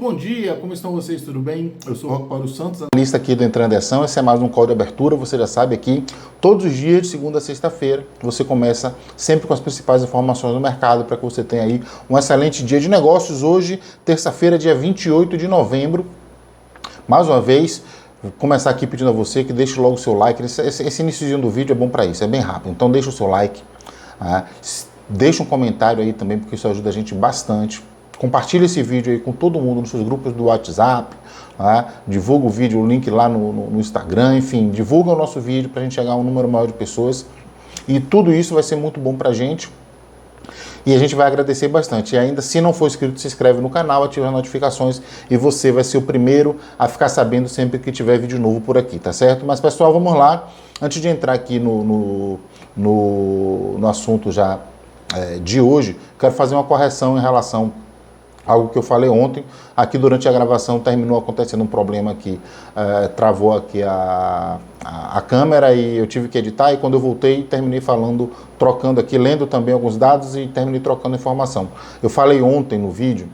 bom dia, como estão vocês? Tudo bem? Eu sou o Roque Paulo Santos, analista aqui do Entrando em Ação. Esse é mais um call de abertura, você já sabe aqui, todos os dias, de segunda a sexta-feira, você começa sempre com as principais informações do mercado para que você tenha aí um excelente dia de negócios. Hoje, terça-feira, dia 28 de novembro, mais uma vez, vou começar aqui pedindo a você que deixe logo o seu like. Esse iniciozinho do vídeo é bom para isso, é bem rápido, então deixa o seu like, deixa um comentário aí também, porque isso ajuda a gente bastante. Compartilhe esse vídeo aí com todo mundo nos seus grupos do WhatsApp, divulga o vídeo, o link lá no Instagram, enfim, divulga o nosso vídeo para a gente chegar a um número maior de pessoas. E tudo isso vai ser muito bom para a gente e a gente vai agradecer bastante. E ainda, se não for inscrito, se inscreve no canal, ativa as notificações e você vai ser o primeiro a ficar sabendo sempre que tiver vídeo novo por aqui, tá certo? Mas pessoal, vamos lá. Antes de entrar aqui no assunto já de hoje, quero fazer uma correção em relação algo que eu falei ontem. Aqui durante a gravação terminou acontecendo um problema que travou aqui a câmera e eu tive que editar, e quando eu voltei terminei falando, trocando aqui, lendo também alguns dados e terminei trocando informação. Eu falei ontem no vídeo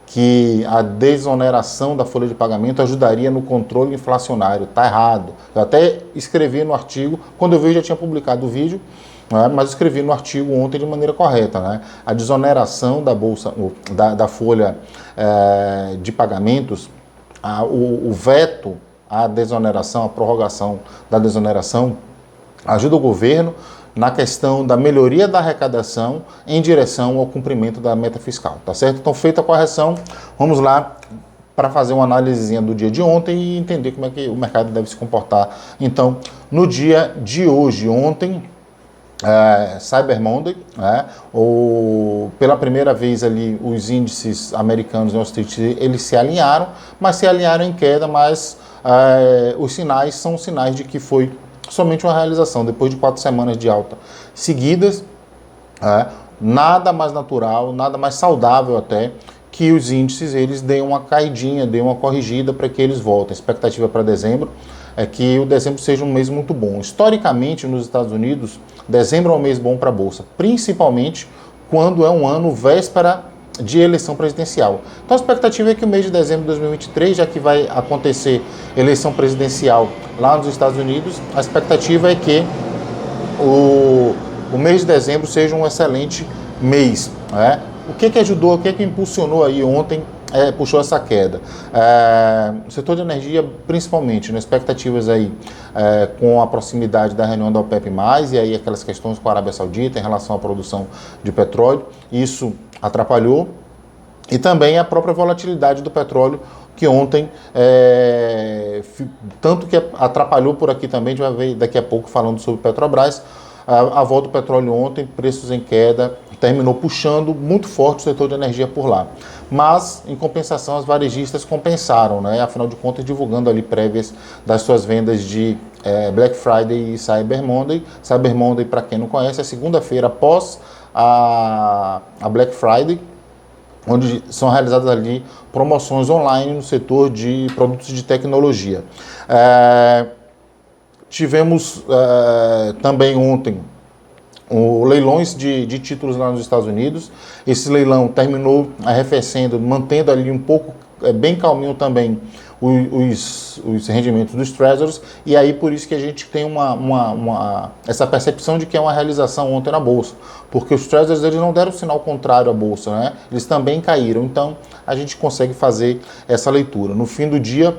que a desoneração da folha de pagamento ajudaria no controle inflacionário. Tá errado. Eu até escrevi no artigo, quando eu vi já tinha publicado o vídeo, mas escrevi no artigo ontem de maneira correta. A desoneração da bolsa, da folha de pagamentos, o veto à desoneração, a prorrogação da desoneração, ajuda o governo na questão da melhoria da arrecadação em direção ao cumprimento da meta fiscal, tá certo? Então, feita a correção, vamos lá para fazer uma análisezinha do dia de ontem e entender como é que o mercado deve se comportar. Então, no dia de hoje, ontem, Cyber Monday, pela primeira vez ali os índices americanos, Wall Street, eles se alinharam, mas se alinharam em queda, mas os sinais são sinais de que foi somente uma realização, depois de 4 semanas de alta seguidas. Nada mais natural, nada mais saudável até, que os índices eles deem uma caidinha, deem uma corrigida para que eles voltem. A expectativa para dezembro é que o dezembro seja um mês muito bom. Historicamente, nos Estados Unidos, dezembro é um mês bom para a Bolsa, principalmente quando é um ano véspera de eleição presidencial. Então a expectativa é que o mês de dezembro de 2023, já que vai acontecer eleição presidencial lá nos Estados Unidos, a expectativa é que o mês de dezembro seja um excelente mês. O que ajudou, o que impulsionou aí ontem, puxou essa queda? O setor de energia, principalmente, expectativas aí com a proximidade da reunião da OPEP+, e aí aquelas questões com a Arábia Saudita em relação à produção de petróleo, isso atrapalhou, e também a própria volatilidade do petróleo, que ontem, tanto que atrapalhou por aqui também, a gente vai ver daqui a pouco falando sobre Petrobras. A volta do petróleo ontem, preços em queda, terminou puxando muito forte o setor de energia por lá. Mas, em compensação, as varejistas compensaram, afinal de contas, divulgando ali prévias das suas vendas de Black Friday e Cyber Monday. Cyber Monday, para quem não conhece, é segunda-feira após a Black Friday, onde são realizadas ali promoções online no setor de produtos de tecnologia. Tivemos também ontem leilões de títulos lá nos Estados Unidos. Esse leilão terminou arrefecendo, mantendo ali um pouco, bem calminho também, os rendimentos dos Treasuries, e aí por isso que a gente tem essa percepção de que é uma realização ontem na Bolsa, porque os Treasuries eles não deram sinal contrário à Bolsa, eles também caíram, então a gente consegue fazer essa leitura. No fim do dia,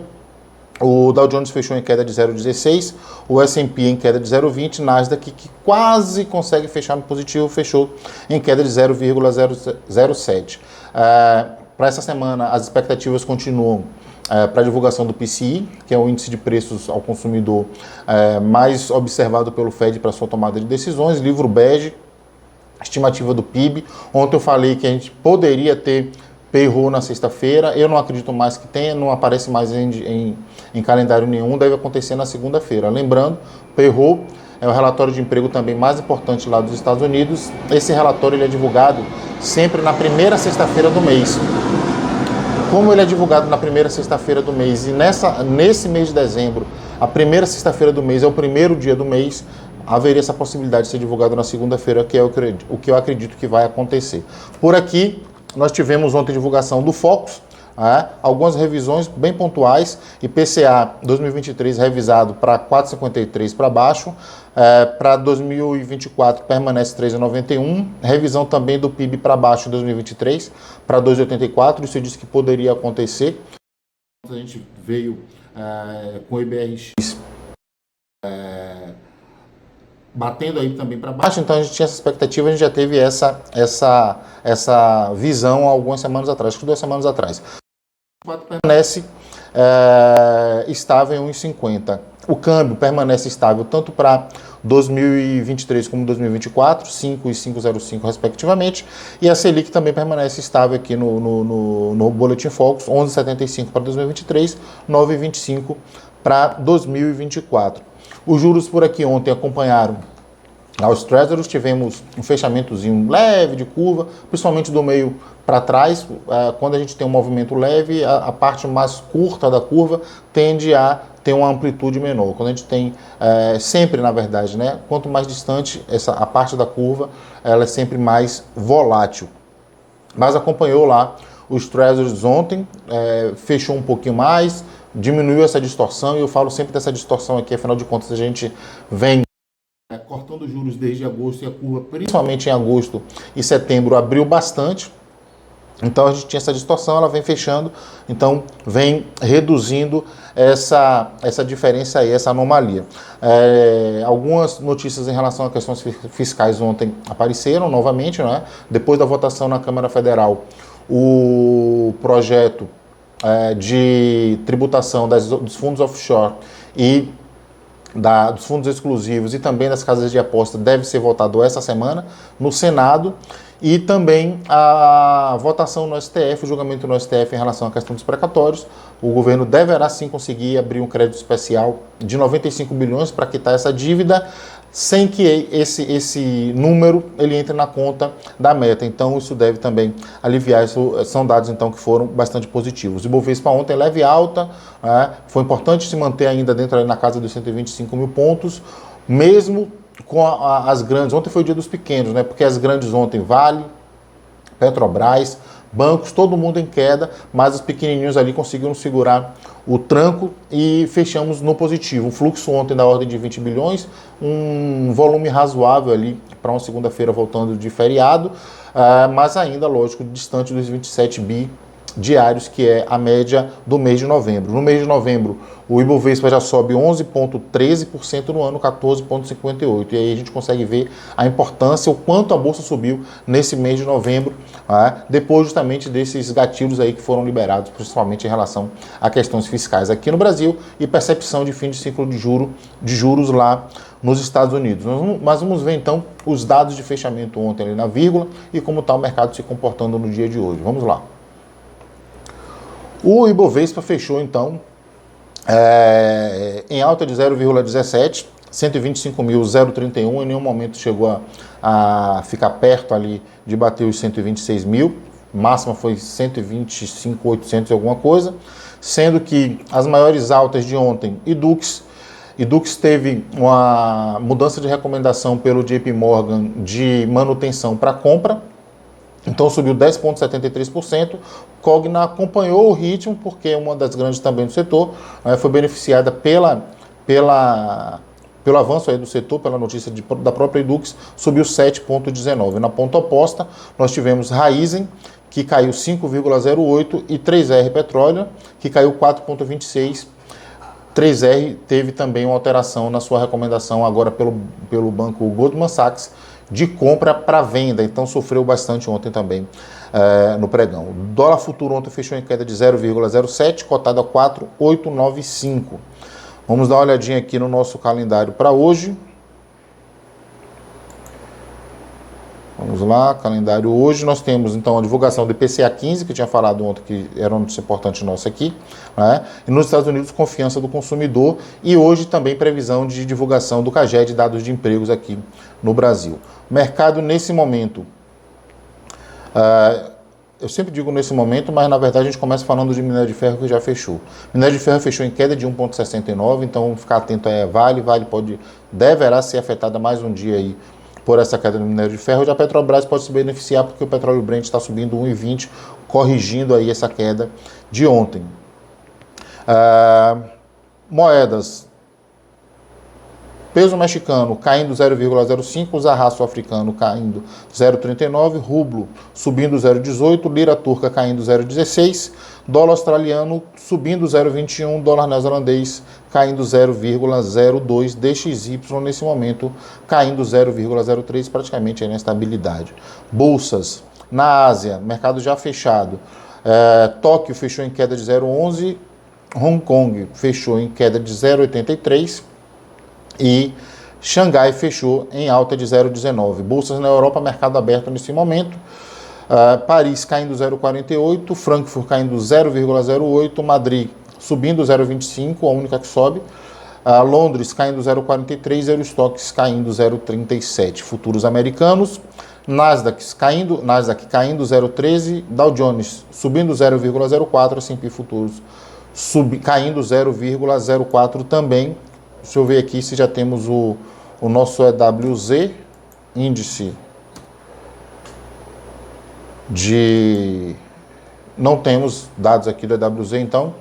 o Dow Jones fechou em queda de 0,16, o S&P em queda de 0,20, Nasdaq, que quase consegue fechar no positivo, fechou em queda de 0,007. Para essa semana, as expectativas continuam para a divulgação do PCI, que é o índice de preços ao consumidor mais observado pelo Fed para sua tomada de decisões, livro bege, estimativa do PIB. Ontem eu falei que a gente poderia ter payroll na sexta-feira, eu não acredito mais que tenha, não aparece mais em calendário nenhum, deve acontecer na segunda-feira. Lembrando, payroll é o relatório de emprego também mais importante lá dos Estados Unidos. Esse relatório ele é divulgado sempre na primeira sexta-feira do mês. Como ele é divulgado na primeira sexta-feira do mês e nesse mês de dezembro, a primeira sexta-feira do mês é o primeiro dia do mês, haveria essa possibilidade de ser divulgado na segunda-feira, que é o que eu acredito que vai acontecer. Por aqui, nós tivemos ontem a divulgação do Focus, Algumas revisões bem pontuais, IPCA 2023 revisado para 4,53 para baixo, para 2024 permanece 3,91, revisão também do PIB para baixo em 2023 para 2,84, isso eu disse que poderia acontecer. A gente veio com o IBRX batendo aí também para baixo, então a gente tinha essa expectativa, a gente já teve essa visão há algumas semanas atrás, acho que 2 semanas atrás. O 4 permanece estável em 1,50. O câmbio permanece estável tanto para 2023 como 2024, 5 e 5,05 respectivamente, e a Selic também permanece estável aqui no Boletim Focus, 11,75 para 2023, 9,25 para 2024. Os juros por aqui ontem acompanharam aos Treasuries, tivemos um fechamentozinho leve de curva, principalmente do meio para trás. Quando a gente tem um movimento leve, a parte mais curta da curva tende a ter uma amplitude menor. Quando a gente tem, sempre na verdade, né, quanto mais distante a parte da curva, ela é sempre mais volátil. Mas acompanhou lá os Treasuries ontem, fechou um pouquinho mais, diminuiu essa distorção, e eu falo sempre dessa distorção aqui, afinal de contas a gente vem cortando juros desde agosto, e a curva, principalmente em agosto e setembro, abriu bastante. Então a gente tinha essa distorção, ela vem fechando, então vem reduzindo essa diferença aí, essa anomalia. Algumas notícias em relação a questões fiscais ontem apareceram novamente, né? Depois da votação na Câmara Federal, o projeto de tributação dos fundos offshore e dos fundos exclusivos e também das casas de aposta deve ser votado essa semana no Senado, e também a votação no STF, o julgamento no STF em relação à questão dos precatórios. O governo deverá sim conseguir abrir um crédito especial de 95 bilhões para quitar essa dívida, sem que esse número ele entre na conta da meta. Então isso deve também aliviar. São dados então que foram bastante positivos. O Ibovespa ontem leve alta, foi importante se manter ainda dentro ali na casa dos 125 mil pontos, mesmo com as grandes. Ontem foi o dia dos pequenos, né? Porque as grandes ontem, Vale, Petrobras, bancos, todo mundo em queda, mas os pequenininhos ali conseguiram segurar o tranco e fechamos no positivo. Um fluxo ontem da ordem de 20 bilhões, um volume razoável ali para uma segunda-feira voltando de feriado, mas ainda, lógico, distante dos 27 bi diários, que é a média do mês de novembro. No mês de novembro, o Ibovespa já sobe 11,13% no ano, 14,58%. E aí a gente consegue ver a importância, o quanto a Bolsa subiu nesse mês de novembro, depois justamente desses gatilhos aí que foram liberados, principalmente em relação a questões fiscais aqui no Brasil e percepção de fim de ciclo de juros lá nos Estados Unidos. Mas vamos ver então os dados de fechamento ontem ali na vírgula e como está o mercado se comportando no dia de hoje. Vamos lá. O Ibovespa fechou, então, em alta de 0,17, 125.031, em nenhum momento chegou a ficar perto ali de bater os 126 mil, máxima foi 125.800 e alguma coisa, sendo que as maiores altas de ontem, Dux teve uma mudança de recomendação pelo JP Morgan de manutenção para compra, então subiu 10,73%. Cogna acompanhou o ritmo, porque é uma das grandes também do setor, foi beneficiada pelo avanço aí do setor, pela notícia da própria Dux, subiu 7,19%. Na ponta oposta, nós tivemos Raízen, que caiu 5,08%, e 3R Petróleo, que caiu 4,26%. 3R teve também uma alteração na sua recomendação agora pelo banco Goldman Sachs, de compra para venda, então sofreu bastante ontem também no pregão. O dólar futuro ontem fechou em queda de 0,07, cotado a 4,895. Vamos dar uma olhadinha aqui no nosso calendário para hoje. Vamos lá, calendário hoje. Nós temos então a divulgação do IPCA 15, que eu tinha falado ontem, que era uma notícia importante nossa aqui, né? E nos Estados Unidos, confiança do consumidor, e hoje também previsão de divulgação do CAGED, dados de empregos aqui no Brasil. Mercado nesse momento, eu sempre digo nesse momento, mas na verdade a gente começa falando de minério de ferro, que já fechou. Minério de ferro fechou em queda de 1,69, então ficar atento Vale deverá ser afetada mais um dia aí por essa queda no minério de ferro. Já a Petrobras pode se beneficiar porque o petróleo Brent está subindo 1,20, corrigindo aí essa queda de ontem. Moedas. Peso mexicano caindo 0,05, zarra sul-africano caindo 0,39, rublo subindo 0,18, lira turca caindo 0,16, dólar australiano subindo 0,21, dólar neozelandês caindo 0,02, DXY nesse momento caindo 0,03, praticamente aí na estabilidade. Bolsas na Ásia, mercado já fechado. Tóquio fechou em queda de 0,11, Hong Kong fechou em queda de 0,83, e Xangai fechou em alta de 0,19. Bolsas na Europa, mercado aberto nesse momento. Paris caindo 0,48, Frankfurt caindo 0,08, Madrid subindo 0,25, a única que sobe. Londres caindo 0,43, Eurostoxx caindo 0,37. Futuros americanos, Nasdaq caindo 0,13, Dow Jones subindo 0,04, S&P Futuros caindo 0,04 também. Deixa eu ver aqui se já temos o nosso EWZ, índice de... Não temos dados aqui do EWZ, então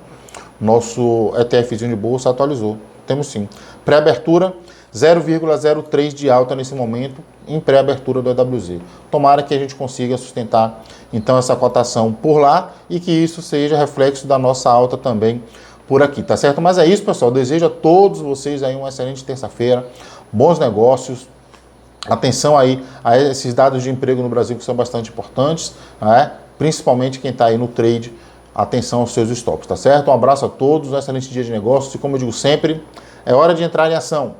nosso ETFzinho de bolsa atualizou. Temos sim. Pré-abertura, 0,03 de alta nesse momento, em pré-abertura do EWZ. Tomara que a gente consiga sustentar, então, essa cotação por lá e que isso seja reflexo da nossa alta também por aqui, tá certo? Mas é isso, pessoal. Desejo a todos vocês aí uma excelente terça-feira, bons negócios. Atenção aí a esses dados de emprego no Brasil que são bastante importantes, né? Principalmente quem está aí no trade, atenção aos seus estoques, tá certo? Um abraço a todos, um excelente dia de negócios e como eu digo sempre, é hora de entrar em ação.